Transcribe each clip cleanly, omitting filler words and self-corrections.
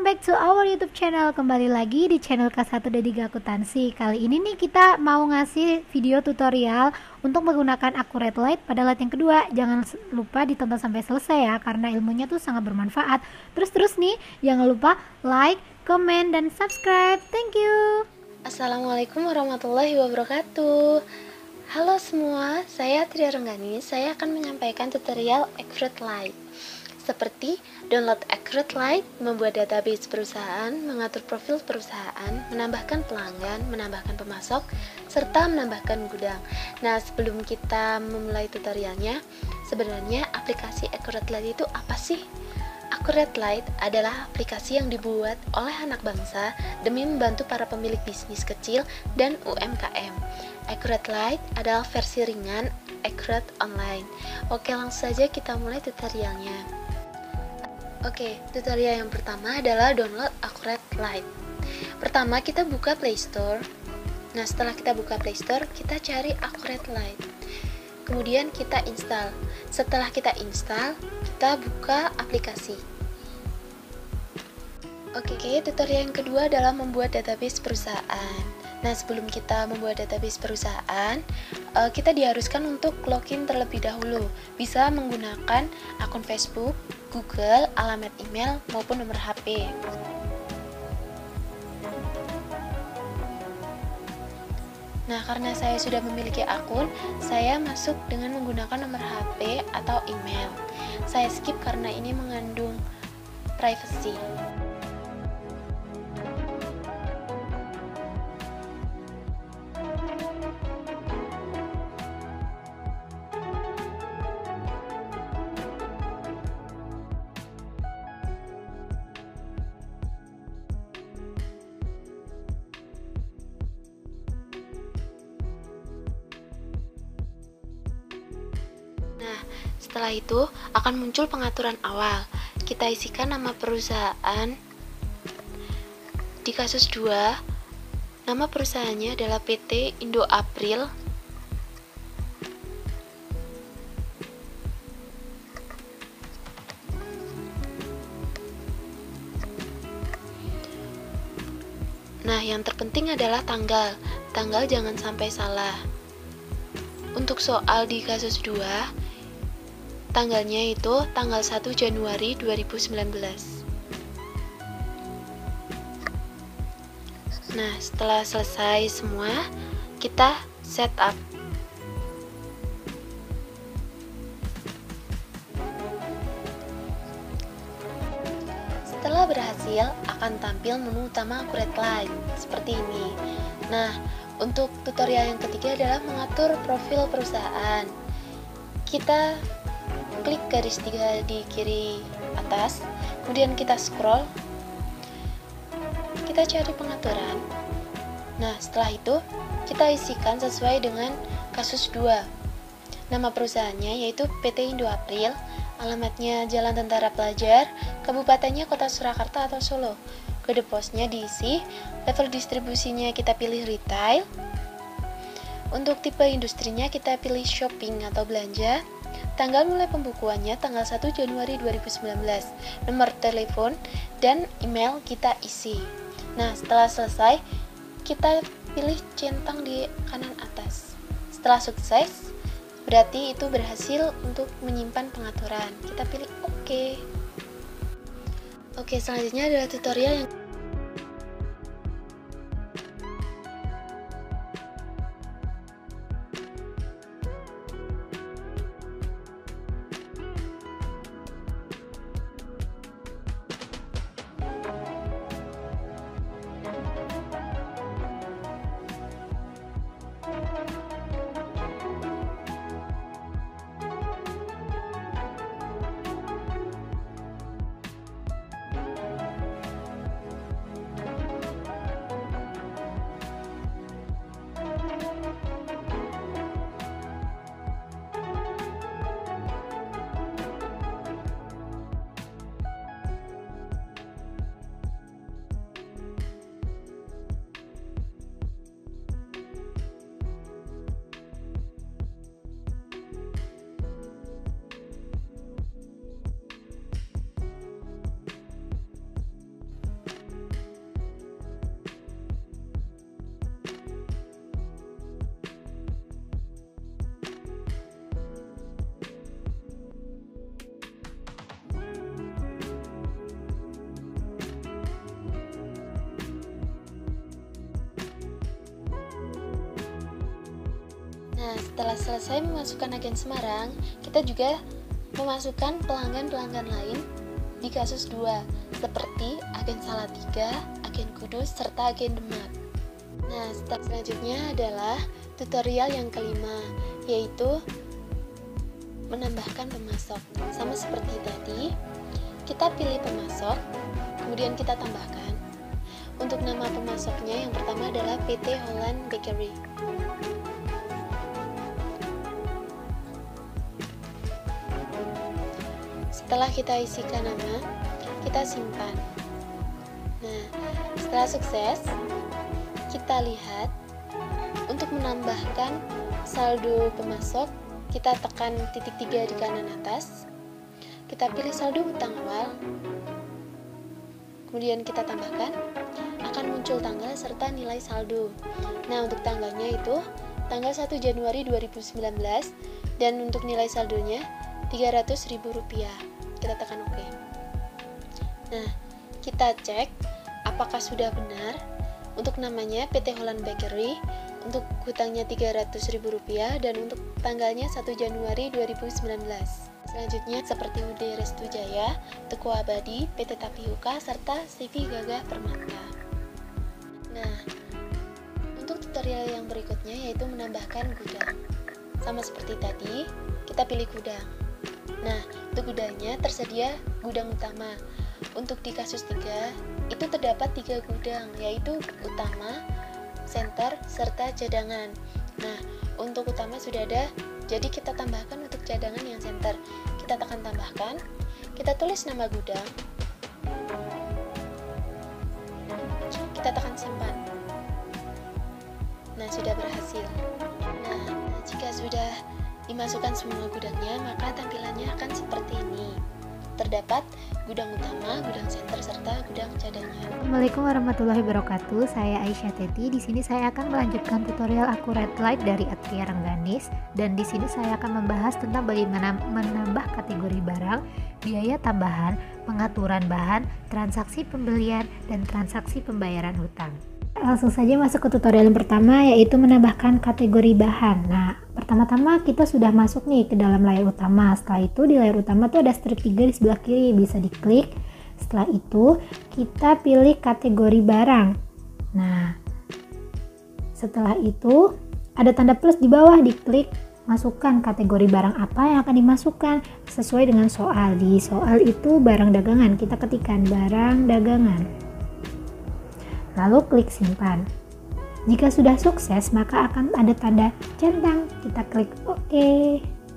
welcome back to our YouTube channel. Kembali lagi di channel K1 Dediga Akuntansi. Kali ini nih kita mau ngasih video tutorial untuk menggunakan accurate light pada light yang kedua. Jangan lupa ditonton sampai selesai ya, karena ilmunya tuh sangat bermanfaat. Terus nih, jangan lupa like, comment, dan subscribe. Thank you. Assalamualaikum warahmatullahi wabarakatuh. Halo semua, saya Tria Renggani. Saya akan menyampaikan tutorial accurate light. Seperti download accurate light, membuat database perusahaan, mengatur profil perusahaan, menambahkan pelanggan, menambahkan pemasok, serta menambahkan gudang. Nah, sebelum kita memulai tutorialnya, sebenarnya aplikasi accurate light itu apa sih? Accurate Light adalah aplikasi yang dibuat oleh anak bangsa demi membantu para pemilik bisnis kecil dan UMKM. Accurate Light adalah versi ringan Accurate Online. Oke, langsung saja kita mulai tutorialnya. Oke, tutorial yang pertama adalah download Accurate Light. Pertama, kita buka Play Store. Nah, setelah kita buka Play Store, kita cari Accurate Light. Kemudian kita install. Setelah kita install, kita buka aplikasi. Oke, tutorial yang kedua adalah membuat database perusahaan. Nah, sebelum kita membuat database perusahaan, kita diharuskan untuk login terlebih dahulu. Bisa menggunakan akun Facebook, Google, alamat email, maupun nomor HP. Nah, karena saya sudah memiliki akun, saya masuk dengan menggunakan nomor HP atau email. Saya skip karena ini mengandung privacy. Nah, setelah itu akan muncul pengaturan awal. Kita isikan nama perusahaan. Di kasus 2, nama perusahaannya adalah PT Indo April. Nah, yang terpenting adalah tanggal. Tanggal jangan sampai salah. Untuk soal di kasus 2, tanggalnya itu tanggal 1 Januari 2019. Nah, setelah selesai semua, kita setup. Setelah berhasil, akan tampil menu utama Accurate Light seperti ini. Nah, untuk tutorial yang ketiga adalah mengatur profil perusahaan. Kita klik garis 3 di kiri atas, kemudian kita scroll, kita cari pengaturan. Nah, setelah itu kita isikan sesuai dengan kasus 2. Nama perusahaannya yaitu PT Indo April, alamatnya Jalan Tentara Pelajar, kabupatennya Kota Surakarta atau Solo. Kode posnya diisi, level distribusinya kita pilih retail. Untuk tipe industrinya kita pilih shopping atau belanja. Tanggal mulai pembukuannya tanggal 1 Januari 2019. Nomor telepon dan email kita isi. Nah, setelah selesai, kita pilih centang di kanan atas. Setelah sukses, berarti itu berhasil untuk menyimpan pengaturan. Kita pilih OK. Oke, selanjutnya adalah tutorial yang Nah, setelah selesai memasukkan agen Semarang, kita juga memasukkan pelanggan-pelanggan lain di kasus 2, seperti agen Salatiga, agen Kudus, serta agen Demak. Nah, step selanjutnya adalah tutorial yang kelima, yaitu menambahkan pemasok. Sama seperti tadi, kita pilih pemasok, kemudian kita tambahkan. Untuk nama pemasoknya yang pertama adalah PT Holland Bakery. Setelah kita isikan nama, kita simpan. Nah, setelah sukses, kita lihat untuk menambahkan saldo pemasok, kita tekan titik 3 di kanan atas. Kita pilih saldo hutang awal. Kemudian kita tambahkan, akan muncul tanggal serta nilai saldo. Nah, untuk tanggalnya itu tanggal 1 Januari 2019 dan untuk nilai saldonya Rp300.000. Kita tekan OK. Nah, kita cek apakah sudah benar. Untuk namanya PT Holland Bakery, untuk hutangnya Rp300.000 dan untuk tanggalnya 1 Januari 2019. Selanjutnya seperti UD Restu Jaya, Tuku Abadi, PT Tapioka, serta CV Gagah Permata. Nah, untuk tutorial yang berikutnya yaitu menambahkan gudang. Sama seperti tadi, kita pilih gudang. Nah, untuk gudangnya tersedia gudang utama. Untuk di kasus 3, itu terdapat 3 gudang, yaitu utama, center, serta cadangan. Nah, untuk utama sudah ada, jadi kita tambahkan untuk cadangan yang center. Kita tekan tambahkan, kita tulis nama gudang, kita tekan simpan. Nah, sudah berhasil. Nah, jika sudah dimasukkan semua gudangnya, maka tampilannya akan seperti ini. Terdapat gudang utama, gudang center, serta gudang cadangan. Assalamualaikum warahmatullahi wabarakatuh. Saya Aisyah Teti. Di sini saya akan melanjutkan tutorial Accurate Light dari Atria Rengganis, dan di sini saya akan membahas tentang bagaimana menambah kategori barang, biaya tambahan, pengaturan bahan, transaksi pembelian, dan transaksi pembayaran hutang. Langsung saja masuk ke tutorial yang pertama, yaitu menambahkan kategori bahan. Nah, pertama-tama kita sudah masuk nih ke dalam layar utama. Setelah itu di layar utama tuh ada strip 3 di sebelah kiri, bisa diklik. Setelah itu kita pilih kategori barang. Nah, setelah itu ada tanda plus di bawah, diklik, masukkan kategori barang apa yang akan dimasukkan sesuai dengan soal. Di soal itu barang dagangan, kita ketikkan barang dagangan. Lalu klik simpan. Jika sudah sukses, maka akan ada tanda centang. Kita klik OK.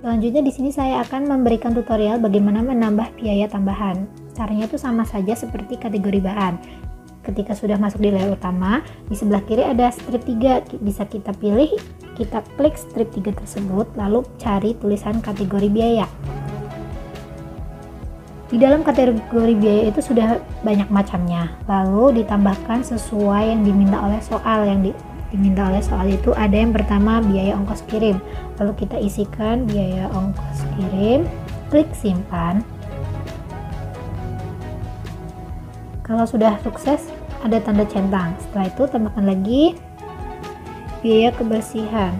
Selanjutnya di sini saya akan memberikan tutorial bagaimana menambah biaya tambahan. Caranya itu sama saja seperti kategori bahan. Ketika sudah masuk di layar utama, di sebelah kiri ada strip 3. Bisa kita pilih, kita klik strip 3 tersebut, lalu cari tulisan kategori biaya. Di dalam kategori biaya itu sudah banyak macamnya, lalu ditambahkan sesuai yang diminta oleh soal. Yang diminta oleh soal itu ada yang pertama biaya ongkos kirim, lalu kita isikan biaya ongkos kirim, klik simpan. Kalau sudah sukses ada tanda centang. Setelah itu tambahkan lagi biaya kebersihan,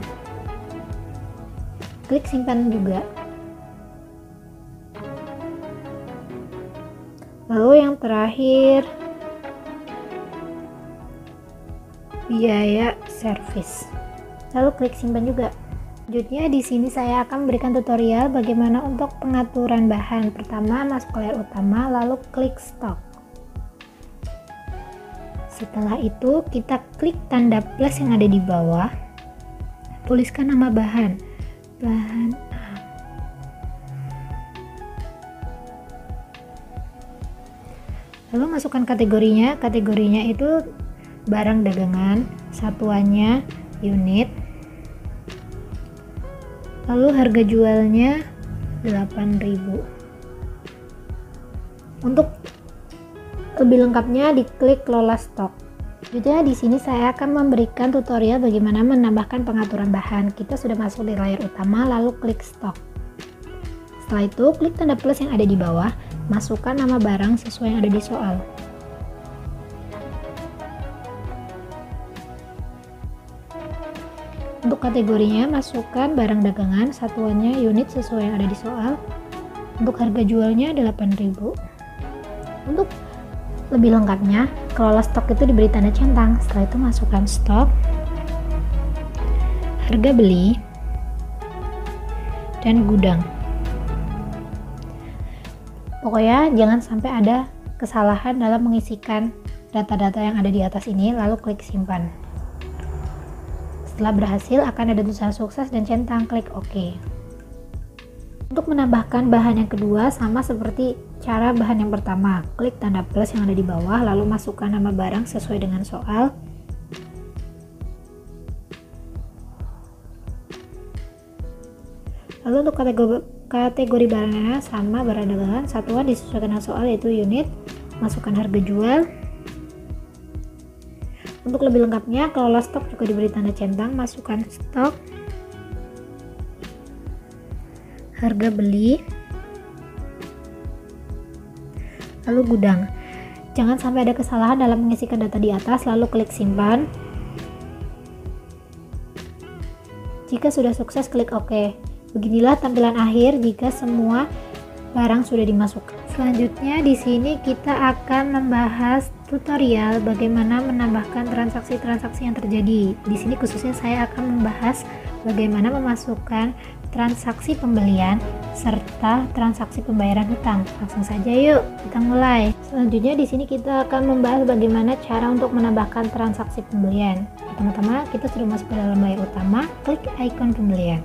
klik simpan juga. Lalu yang terakhir biaya servis, lalu klik simpan juga. Selanjutnya di sini saya akan memberikan tutorial bagaimana untuk pengaturan bahan. Pertama masuk ke layar utama, lalu klik stok. Setelah itu kita klik tanda plus yang ada di bawah, tuliskan nama bahan A. Lalu masukkan kategorinya itu barang dagangan, satuannya unit, lalu harga jualnya 8.000. Untuk lebih lengkapnya diklik kelola stok. Jadi di sini saya akan memberikan tutorial bagaimana menambahkan pengaturan bahan. Kita sudah masuk di layar utama, lalu klik stok. Setelah itu klik tanda plus yang ada di bawah, masukkan nama barang sesuai yang ada di soal. Untuk kategorinya, masukkan barang dagangan, satuannya unit sesuai yang ada di soal. Untuk harga jualnya 8.000. Untuk lebih lengkapnya, kelola stok itu diberi tanda centang. Setelah itu masukkan stok, harga beli, dan gudang. Pokoknya jangan sampai ada kesalahan dalam mengisikan data-data yang ada di atas ini, lalu klik simpan. Setelah berhasil akan ada tulisan sukses dan centang, klik OK. Untuk menambahkan bahan yang kedua sama seperti cara bahan yang pertama, klik tanda plus yang ada di bawah lalu masukkan nama barang sesuai dengan soal. Lalu untuk kategori barangnya sama barang dagangan, satuan disesuaikan dengan soal yaitu unit, masukkan harga jual. Untuk lebih lengkapnya, kelola stok juga diberi tanda centang, masukkan stok, harga beli, lalu gudang. Jangan sampai ada kesalahan dalam mengisikan data di atas, lalu klik simpan. Jika sudah sukses, klik OK. Beginilah tampilan akhir jika semua barang sudah dimasukkan. Selanjutnya di sini kita akan membahas tutorial bagaimana menambahkan transaksi-transaksi yang terjadi. Di sini khususnya saya akan membahas bagaimana memasukkan transaksi pembelian serta transaksi pembayaran hutang. Langsung saja yuk kita mulai. Selanjutnya di sini kita akan membahas bagaimana cara untuk menambahkan transaksi pembelian. Pertama-tama kita sudah masuk ke dalam layar utama, klik ikon pembelian.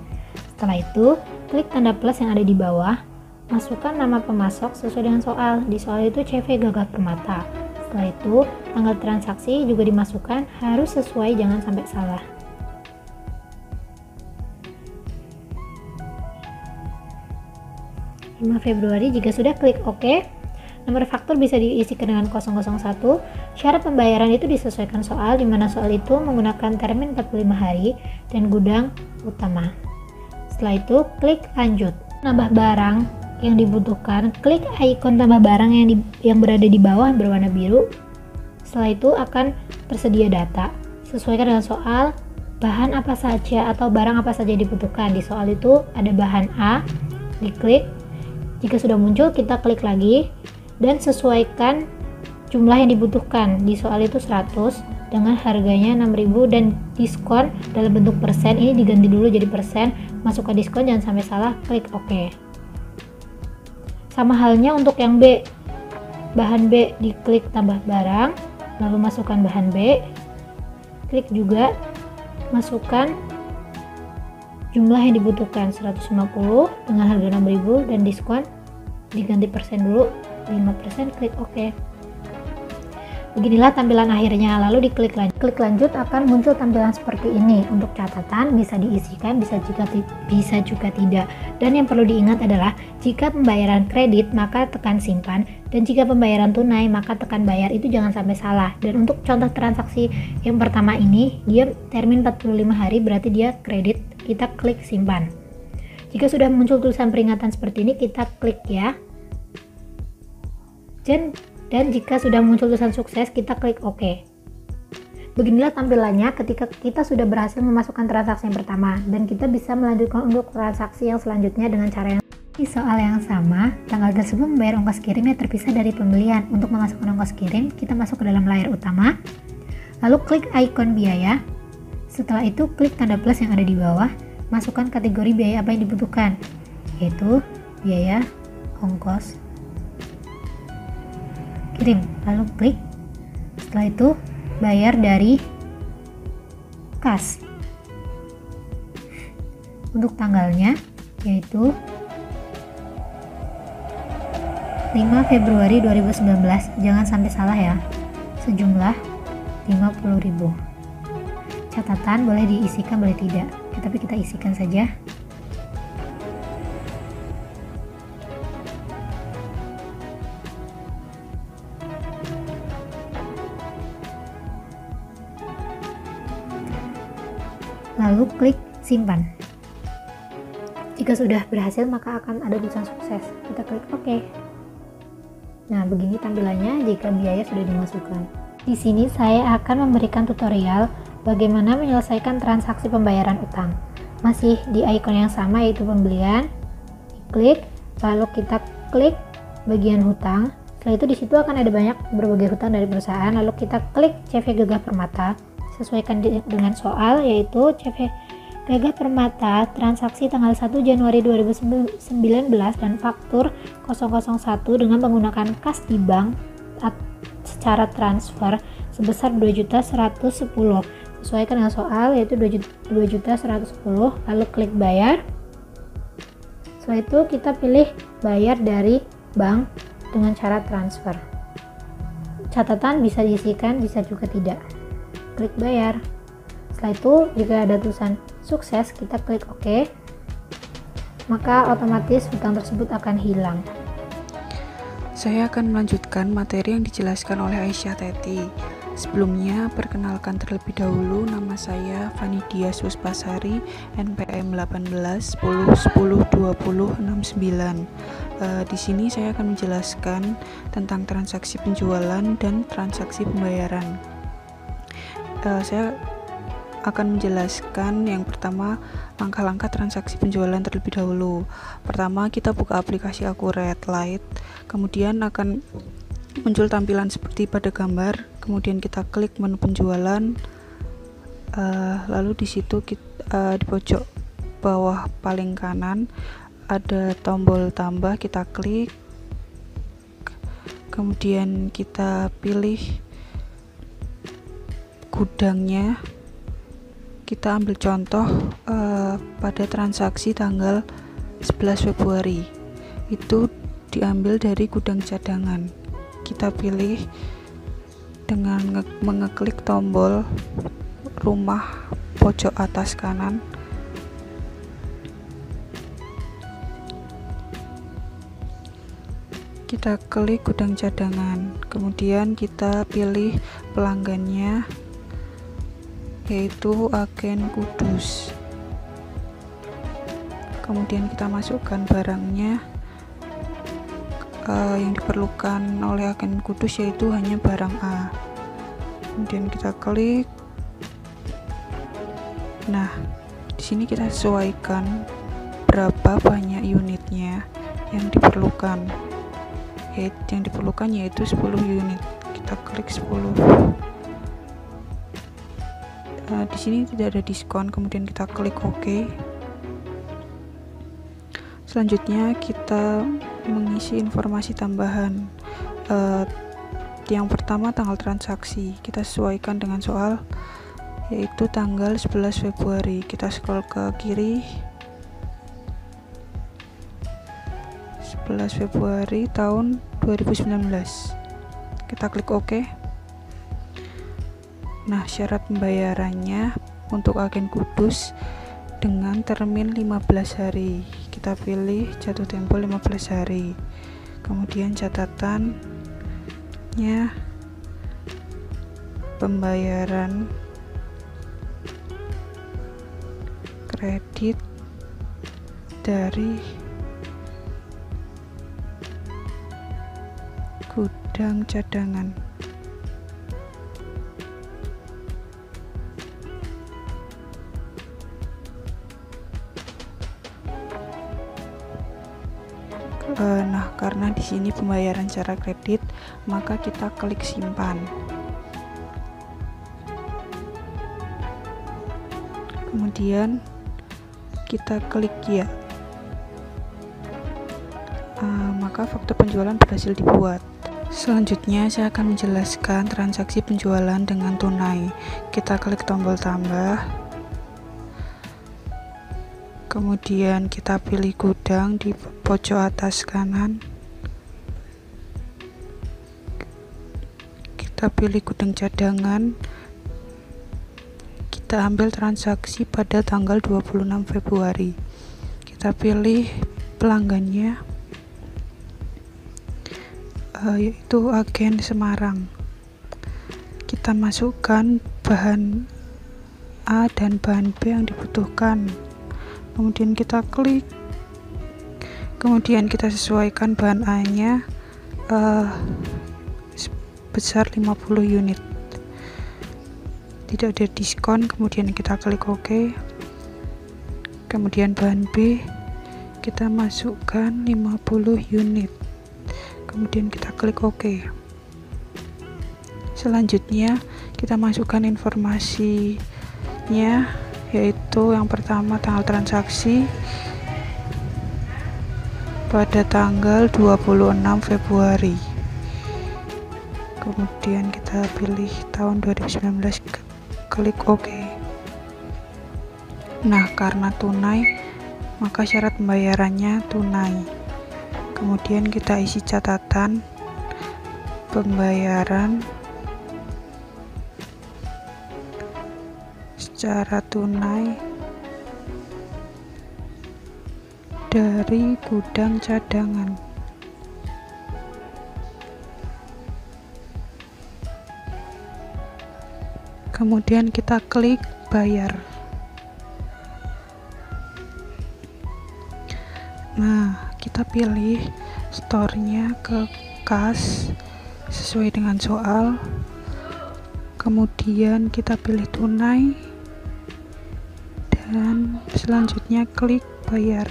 Setelah itu, klik tanda plus yang ada di bawah, masukkan nama pemasok sesuai dengan soal. Di soal itu CV Gagah Permata. Setelah itu, tanggal transaksi juga dimasukkan, harus sesuai, jangan sampai salah. Februari. Jika sudah, klik OK. Nomor faktur bisa diisikan dengan 001. Syarat pembayaran itu disesuaikan soal, di mana soal itu menggunakan termin 45 hari dan gudang utama. Setelah itu, klik lanjut. Nambah barang yang dibutuhkan, klik ikon tambah barang yang berada di bawah berwarna biru. Setelah itu akan tersedia data. Sesuaikan dengan soal, bahan apa saja atau barang apa saja yang dibutuhkan. Di soal itu ada bahan A, diklik. Jika sudah muncul, kita klik lagi dan sesuaikan jumlah yang dibutuhkan. Di soal itu 100 dengan harganya 6.000 dan diskon dalam bentuk persen. Ini diganti dulu jadi persen. Masukkan diskon, jangan sampai salah, klik OK. Sama halnya untuk yang B, bahan B, diklik tambah barang, lalu masukkan bahan B, klik juga, masukkan jumlah yang dibutuhkan 150 dengan harga 6.000 dan diskon diganti persen dulu 5%, klik OK. Beginilah tampilan akhirnya, lalu diklik lanjut. Klik lanjut akan muncul tampilan seperti ini. Untuk catatan bisa diisikan, bisa juga tidak. Dan yang perlu diingat adalah jika pembayaran kredit maka tekan simpan, dan jika pembayaran tunai maka tekan bayar. Itu jangan sampai salah. Dan untuk contoh transaksi yang pertama ini, dia termin 45 hari berarti dia kredit, kita klik simpan. Jika sudah muncul tulisan peringatan seperti ini, kita klik ya. Dan jika sudah muncul tulisan sukses, kita klik OK. Beginilah tampilannya ketika kita sudah berhasil memasukkan transaksi yang pertama, dan kita bisa melanjutkan untuk transaksi yang selanjutnya dengan cara yang di soal yang sama. Tanggal tersebut membayar ongkos kirimnya terpisah dari pembelian. Untuk memasukkan ongkos kirim, kita masuk ke dalam layar utama, lalu klik ikon biaya. Setelah itu klik tanda plus yang ada di bawah, masukkan kategori biaya apa yang dibutuhkan, yaitu biaya ongkos kirim, lalu klik. Setelah itu bayar dari kas. Untuk tanggalnya yaitu 5 Februari 2019, jangan sampai salah ya, sejumlah 50.000. Catatan boleh diisikan boleh tidak, tapi kita isikan saja. Lalu klik simpan. Jika sudah berhasil maka akan ada tulisan sukses. Kita klik OK. Nah, begini tampilannya jika biaya sudah dimasukkan. Di sini saya akan memberikan tutorial bagaimana menyelesaikan transaksi pembayaran utang. Masih di icon yang sama, yaitu pembelian. Klik, lalu kita klik bagian hutang. Setelah itu di situ akan ada banyak berbagai hutang dari perusahaan. Lalu kita klik CV Gagah Permata. Sesuaikan dengan soal, yaitu CV Gagah Permata transaksi tanggal 1 Januari 2019 dan faktur 001 dengan menggunakan kas di bank secara transfer sebesar 2.110. Sesuaikan dengan soal, yaitu 2.110. Lalu klik bayar. Setelah itu kita pilih bayar dari bank dengan cara transfer. Catatan bisa diisikan, bisa juga tidak. Klik bayar. Setelah itu jika ada tulisan sukses, kita klik OK, maka otomatis hutang tersebut akan hilang. Saya akan melanjutkan materi yang dijelaskan oleh Aisyah Teti. Sebelumnya, perkenalkan terlebih dahulu, nama saya Vanidia Suspasari, NPM 18 10 10 20 69. Di sini saya akan menjelaskan tentang transaksi penjualan dan transaksi pembayaran. Saya akan menjelaskan yang pertama langkah-langkah transaksi penjualan terlebih dahulu. Pertama, kita buka aplikasi Accurate Light, kemudian akan muncul tampilan seperti pada gambar, kemudian kita klik menu penjualan, lalu di situ di pojok bawah paling kanan ada tombol tambah, kita klik, kemudian kita pilih gudangnya. Kita ambil contoh pada transaksi tanggal 11 Februari itu diambil dari gudang cadangan. Kita pilih dengan mengeklik tombol rumah pojok atas kanan. Kita klik gudang cadangan, kemudian kita pilih pelanggannya, yaitu agen Kudus. Kemudian kita masukkan barangnya. Yang diperlukan oleh agen Kudus yaitu hanya barang A. Kemudian kita klik. Nah, di sini kita sesuaikan berapa banyak unitnya yang diperlukan. Yang diperlukan yaitu 10 unit. Kita klik 10. Di sini tidak ada diskon, kemudian kita klik OK. Selanjutnya kita mengisi informasi tambahan. Yang pertama tanggal transaksi, kita sesuaikan dengan soal, yaitu tanggal 11 Februari. Kita scroll ke kiri, 11 Februari tahun 2019. Kita klik OK. Nah, syarat pembayarannya untuk agen Kudus dengan termin 15 hari. Kita pilih jatuh tempo 15 hari. Kemudian catatannya, pembayaran kredit dari gudang cadangan. Nah, karena di sini pembayaran secara kredit, maka kita klik simpan. Kemudian kita klik ya. Maka faktur penjualan berhasil dibuat. Selanjutnya saya akan menjelaskan transaksi penjualan dengan tunai. Kita klik tombol tambah. Kemudian kita pilih gudang di pojok atas kanan. Kita pilih gudang cadangan. Kita ambil transaksi pada tanggal 26 Februari. Kita pilih pelanggannya, yaitu agen Semarang. Kita masukkan bahan A dan bahan B yang dibutuhkan. Kemudian kita klik, kemudian kita sesuaikan bahan A nya sebesar 50 unit. tidak ada diskon, kemudian kita klik OK. Kemudian bahan B kita masukkan 50 unit, kemudian kita klik OK. Selanjutnya kita masukkan informasinya, yaitu yang pertama tanggal transaksi pada tanggal 26 Februari. Kemudian kita pilih tahun 2019, klik OK. Nah, karena tunai, maka syarat pembayarannya tunai. Kemudian kita isi catatan pembayaran secara tunai dari gudang cadangan. Kemudian kita klik bayar. Nah, kita pilih store-nya ke kas sesuai dengan soal. Kemudian kita pilih tunai dan selanjutnya klik bayar.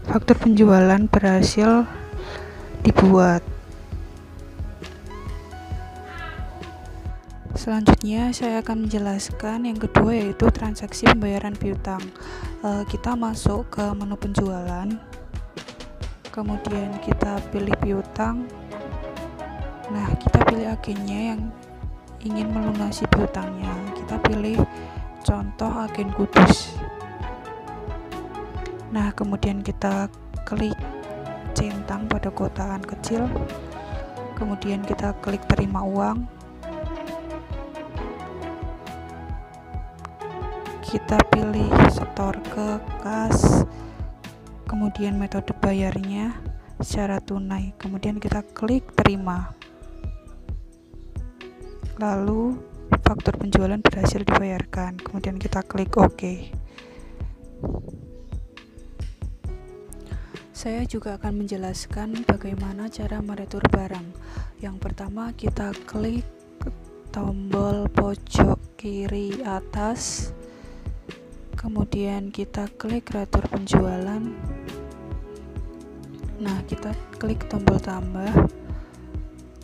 Faktur penjualan berhasil dibuat. Selanjutnya saya akan menjelaskan yang kedua, yaitu transaksi pembayaran piutang. Kita masuk ke menu penjualan, kemudian kita pilih piutang. Nah, kita pilih agennya yang ingin melunasi piutangnya. Kita pilih contoh agen Kudus. Nah, kemudian kita klik centang pada kotaan kecil, kemudian kita klik terima uang. Kita pilih setor ke kas, kemudian metode bayarnya secara tunai, kemudian kita klik terima. Lalu faktur penjualan berhasil dibayarkan, kemudian kita klik OK. Saya juga akan menjelaskan bagaimana cara meretur barang. Yang pertama, kita klik tombol pojok kiri atas, kemudian kita klik retur penjualan. Nah, kita klik tombol tambah,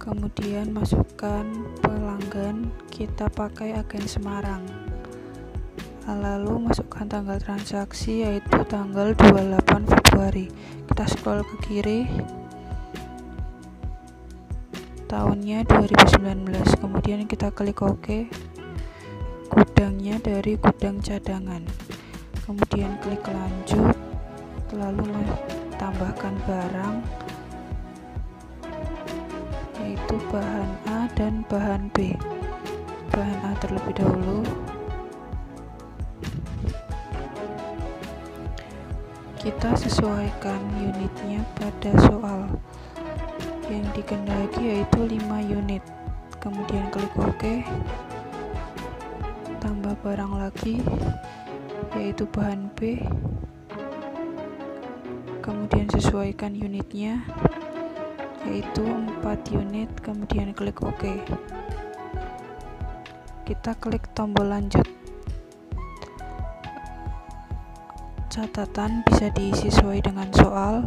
kemudian masukkan pelanggan, kita pakai agen Semarang. Lalu masukkan tanggal transaksi, yaitu tanggal 28 Februari. Kita scroll ke kiri, tahunnya 2019, kemudian kita klik OK. Gudangnya dari gudang cadangan, kemudian klik lanjut, lalu tambahkan barang, yaitu bahan A dan bahan B. Bahan A terlebih dahulu, kita sesuaikan unitnya pada soal. Yang dikehendaki yaitu 5 unit, kemudian klik OK. Tambah barang lagi, yaitu bahan B, kemudian sesuaikan unitnya, yaitu 4 unit, kemudian klik OK. Kita klik tombol lanjut. Catatan bisa diisi sesuai dengan soal.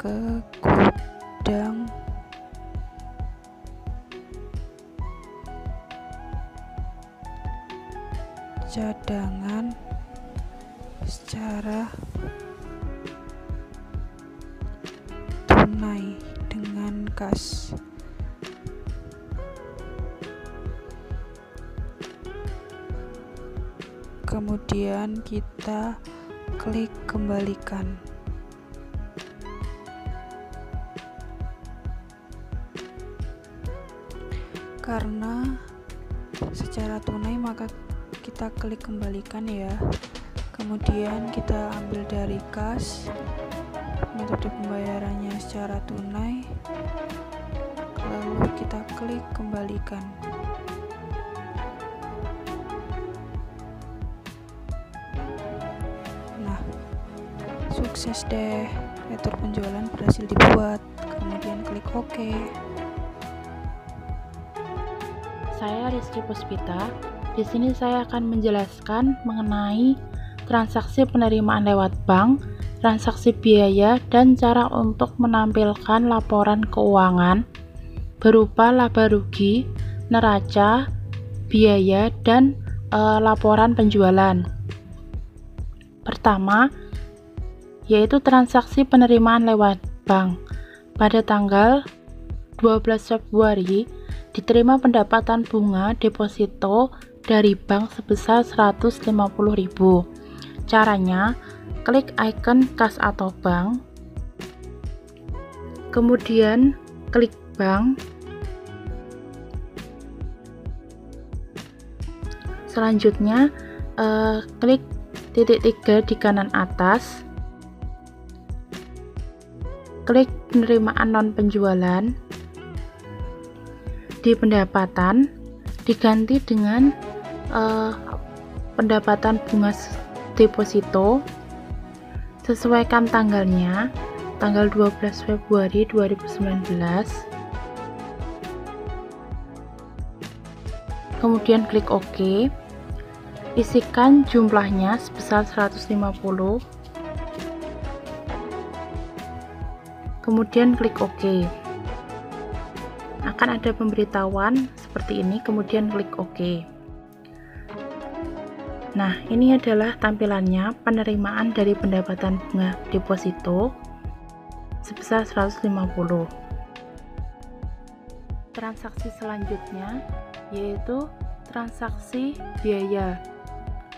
Ke gudang cadangan secara tunai dengan kas. Kemudian kita klik kembalikan. Karena secara tunai, maka kita klik kembalikan ya. Kemudian kita ambil dari kas, metode pembayarannya secara tunai, lalu kita klik kembalikan. Nah, sukses deh. Retur penjualan berhasil dibuat. Kemudian klik OK. Saya Rizky Puspita. Di sini saya akan menjelaskan mengenai transaksi penerimaan lewat bank, transaksi biaya, dan cara untuk menampilkan laporan keuangan berupa laba rugi, neraca, biaya, dan laporan penjualan. Pertama, yaitu transaksi penerimaan lewat bank. Pada tanggal 12 Februari, diterima pendapatan bunga deposito dari bank sebesar 150.000. Caranya, klik icon kas atau bank, kemudian klik bank, selanjutnya klik titik 3 di kanan atas, klik penerimaan non penjualan. Di pendapatan diganti dengan pendapatan bunga deposito, sesuaikan tanggalnya, tanggal 12 Februari 2019, kemudian klik OK, isikan jumlahnya sebesar 150, kemudian klik OK. Akan ada pemberitahuan seperti ini, kemudian klik OK. Nah, ini adalah tampilannya penerimaan dari pendapatan bunga deposito sebesar 150. Transaksi selanjutnya yaitu transaksi biaya.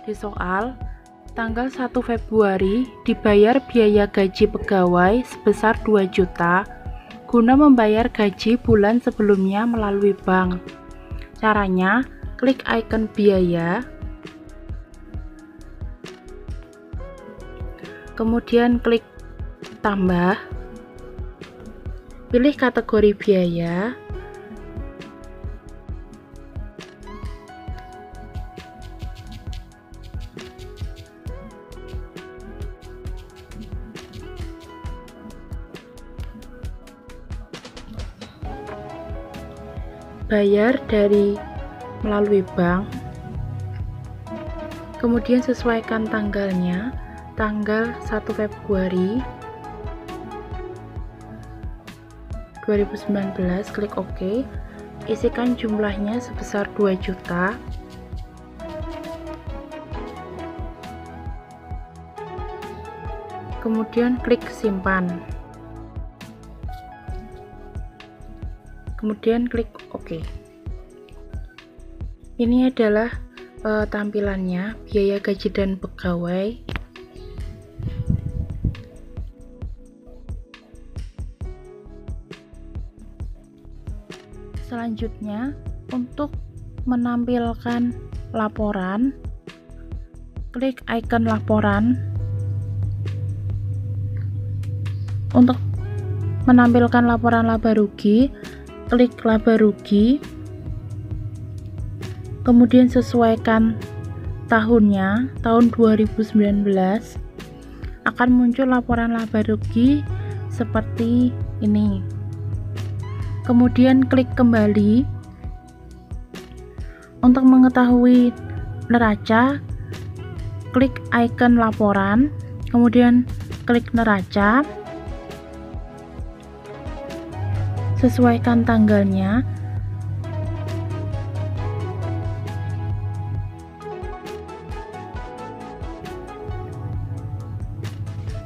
Di soal, tanggal 1 Februari dibayar biaya gaji pegawai sebesar 2 juta guna membayar gaji bulan sebelumnya melalui bank. Caranya, klik icon biaya, kemudian klik tambah, pilih kategori biaya, bayar dari melalui bank, kemudian sesuaikan tanggalnya, tanggal 1 Februari 2019, klik OK, isikan jumlahnya sebesar 2 juta, kemudian klik simpan, kemudian klik OK. Ini adalah tampilannya biaya gaji dan pegawai. Selanjutnya, untuk menampilkan laporan, klik icon laporan. Untuk menampilkan laporan laba rugi, klik laba rugi, kemudian sesuaikan tahunnya, tahun 2019. Akan muncul laporan laba rugi seperti ini. Kemudian klik kembali. Untuk mengetahui neraca, klik icon laporan, kemudian klik neraca, sesuaikan tanggalnya,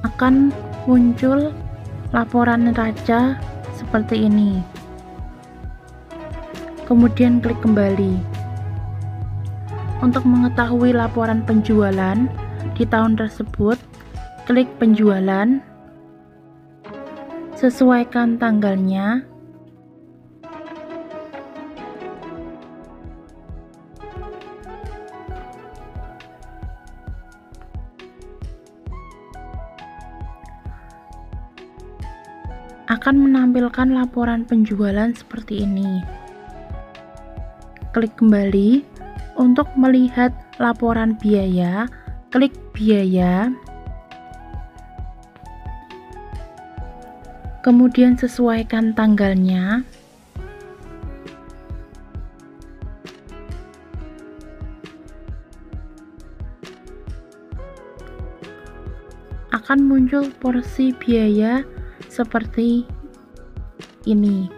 akan muncul laporan neraca seperti ini. Kemudian klik kembali. Untuk mengetahui laporan penjualan di tahun tersebut, klik penjualan, sesuaikan tanggalnya, akan menampilkan laporan penjualan seperti ini. Klik kembali. Untuk melihat laporan biaya, klik biaya, kemudian sesuaikan tanggalnya. Akan muncul porsi biaya seperti ini.